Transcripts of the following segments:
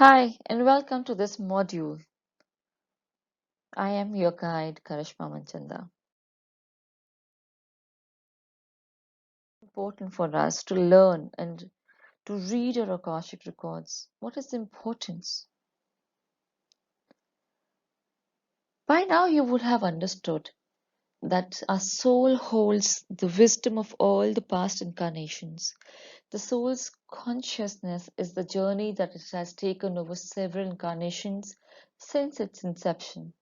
Hi, and welcome to this module. I am your guide, Karishma Manchanda. Important for us to learn and to read our Akashic records. What is the importance? By now, you would have understood that our soul holds the wisdom of all the past incarnations. The soul's consciousness is the journey that it has taken over several incarnations since its inception.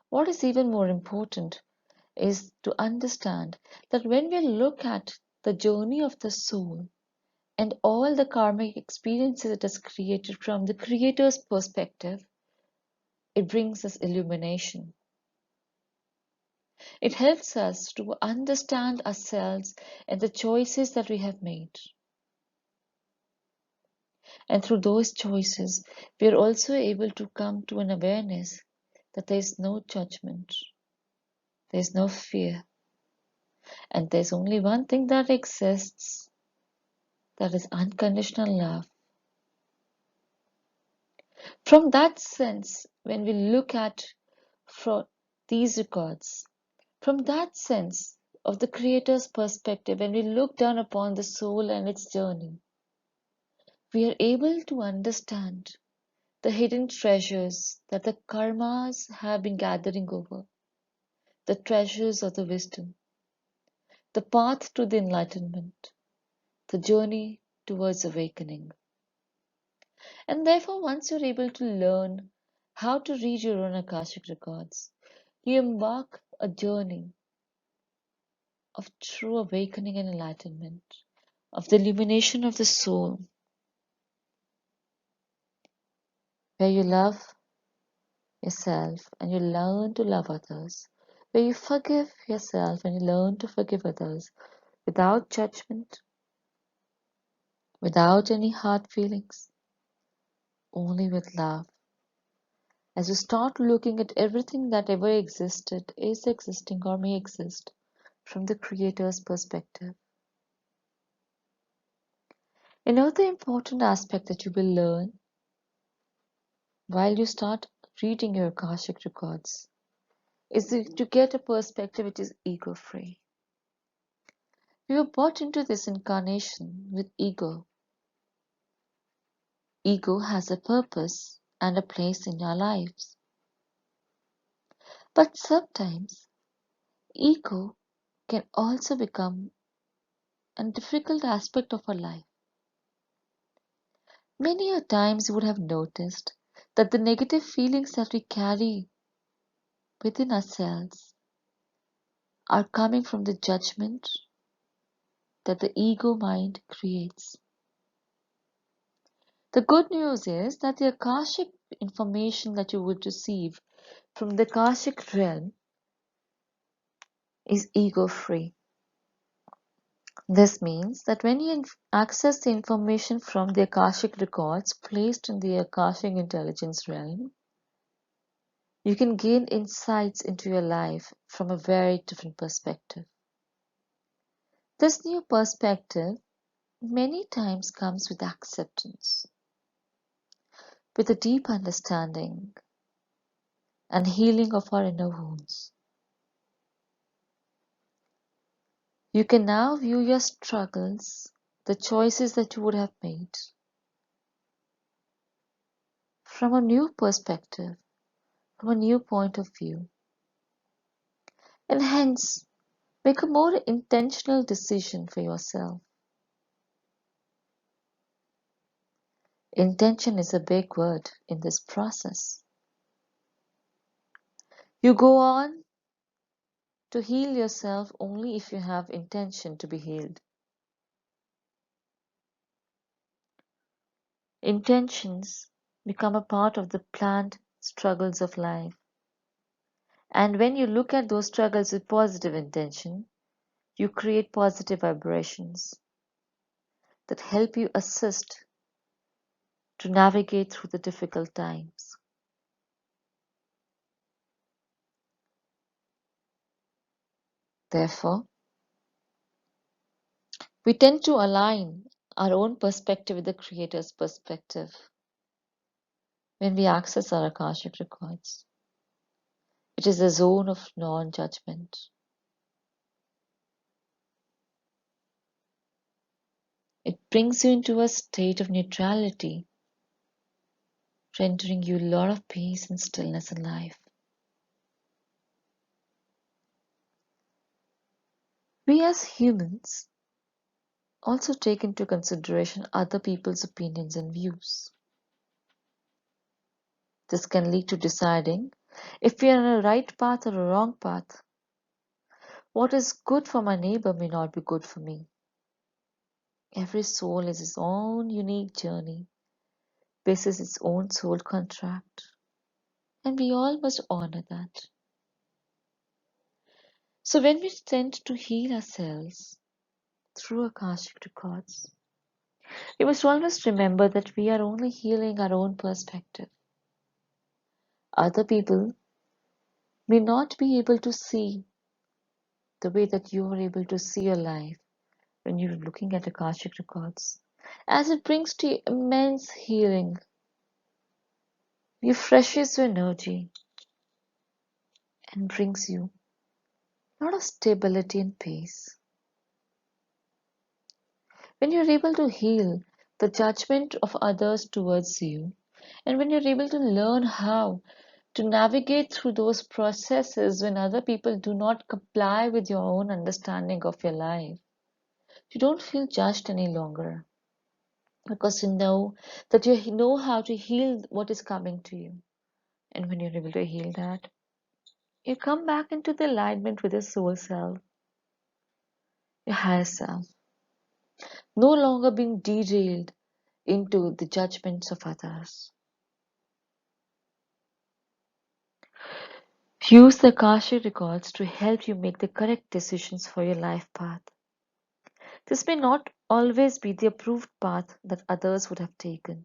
What is even more important is to understand that when we look at the journey of the soul and all the karmic experiences it has created from the creator's perspective, it brings us illumination. It helps us to understand ourselves and the choices that we have made. And through those choices, we are also able to come to an awareness that there is no judgment, there is no fear, and there's only one thing that exists, that is unconditional love. From that sense, when we look at these records, from that sense of the Creator's perspective, when we look down upon the soul and its journey, we are able to understand the hidden treasures that the karmas have been gathering over, the treasures of the wisdom, the path to the enlightenment, the journey towards awakening. And therefore, once you're able to learn how to read your own Akashic records, you embark a journey of true awakening and enlightenment, of the illumination of the soul, where you love yourself and you learn to love others, where you forgive yourself and you learn to forgive others without judgment, without any hard feelings, only with love. As you start looking at everything that ever existed, is existing, or may exist from the Creator's perspective. Another important aspect that you will learn while you start reading your Akashic records is to get a perspective which is ego free. We were brought into this incarnation with ego. Ego has a purpose and a place in our lives. But sometimes ego can also become a difficult aspect of our life. Many a times you would have noticed that the negative feelings that we carry within ourselves are coming from the judgment that the ego mind creates. The good news is that the Akashic information that you would receive from the Akashic realm is ego free. This means that when you access the information from the Akashic records placed in the Akashic intelligence realm, you can gain insights into your life from a very different perspective. This new perspective many times comes with acceptance, with a deep understanding and healing of our inner wounds. You can now view your struggles, the choices that you would have made, from a new perspective, from a new point of view, and hence make a more intentional decision for yourself. Intention is a big word in this process. You go on to heal yourself only if you have intention to be healed. Intentions become a part of the planned struggles of life. And when you look at those struggles with positive intention, you create positive vibrations that help you assist to navigate through the difficult times. Therefore, we tend to align our own perspective with the Creator's perspective when we access our Akashic records. It is a zone of non-judgment. It brings you into a state of neutrality, rendering you a lot of peace and stillness in life. We as humans also take into consideration other people's opinions and views. This can lead to deciding if we are on a right path or a wrong path. What is good for my neighbor may not be good for me. Every soul is its own unique journey, bases its own soul contract, and we all must honor that. So when we tend to heal ourselves through Akashic records, we must always remember that we are only healing our own perspective. Other people may not be able to see the way that you are able to see your life when you're looking at Akashic records, as it brings to you immense healing, refreshes your energy, and brings you a lot of stability and peace. When you're able to heal the judgment of others towards you, and when you're able to learn how to navigate through those processes when other people do not comply with your own understanding of your life, you don't feel judged any longer because you know that you know how to heal what is coming to you. And when you're able to heal that, you come back into the alignment with your soul self, your higher self, no longer being derailed into the judgments of others. Use the Akashic records to help you make the correct decisions for your life path. This may not always be the approved path that others would have taken,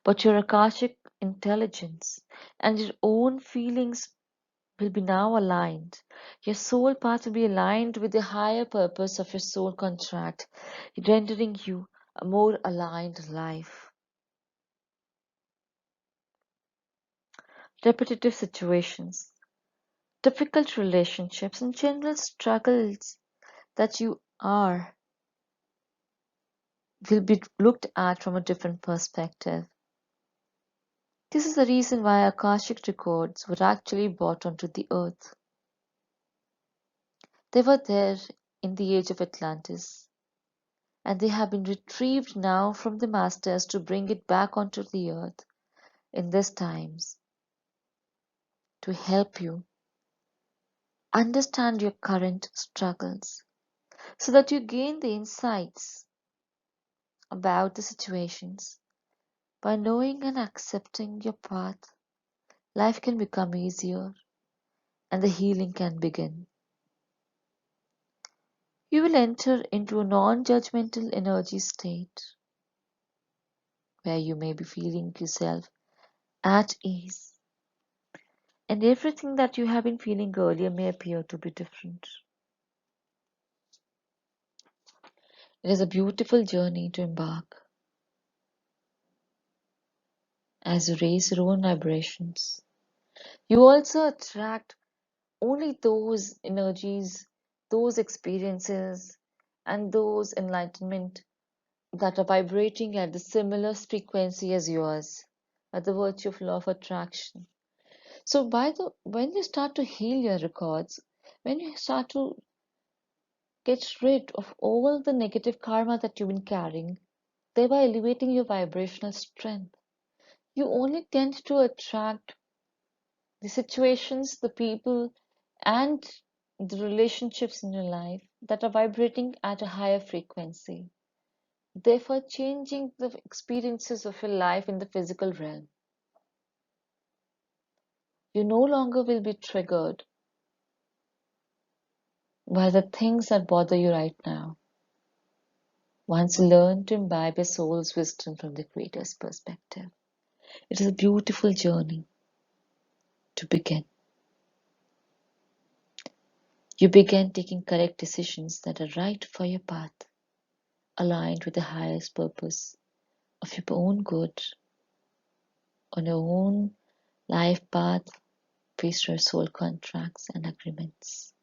but your Akashic intelligence and your own feelings will be now aligned. Your soul path will be aligned with the higher purpose of your soul contract, rendering you a more aligned life. Repetitive situations, difficult relationships, and general struggles that you are will be looked at from a different perspective. This is the reason why Akashic records were actually brought onto the earth. They were there in the age of Atlantis, and they have been retrieved now from the masters to bring it back onto the earth in these times to help you understand your current struggles so that you gain the insights about the situations. By knowing and accepting your path, life can become easier and the healing can begin. You will enter into a non-judgmental energy state where you may be feeling yourself at ease, and everything that you have been feeling earlier may appear to be different. It is a beautiful journey to embark as you raise your own vibrations. You also attract only those energies, those experiences, and those enlightenment that are vibrating at the similar frequency as yours, by the virtue of law of attraction. So when you start to heal your records, when you start to get rid of all the negative karma that you've been carrying, thereby elevating your vibrational strength, you only tend to attract the situations, the people, and the relationships in your life that are vibrating at a higher frequency, therefore changing the experiences of your life in the physical realm. You no longer will be triggered by the things that bother you right now. Once you learn to imbibe your soul's wisdom from the Creator's perspective, it is a beautiful journey to begin. You begin taking correct decisions that are right for your path, aligned with the highest purpose of your own good on your own life path based on your soul contracts and agreements.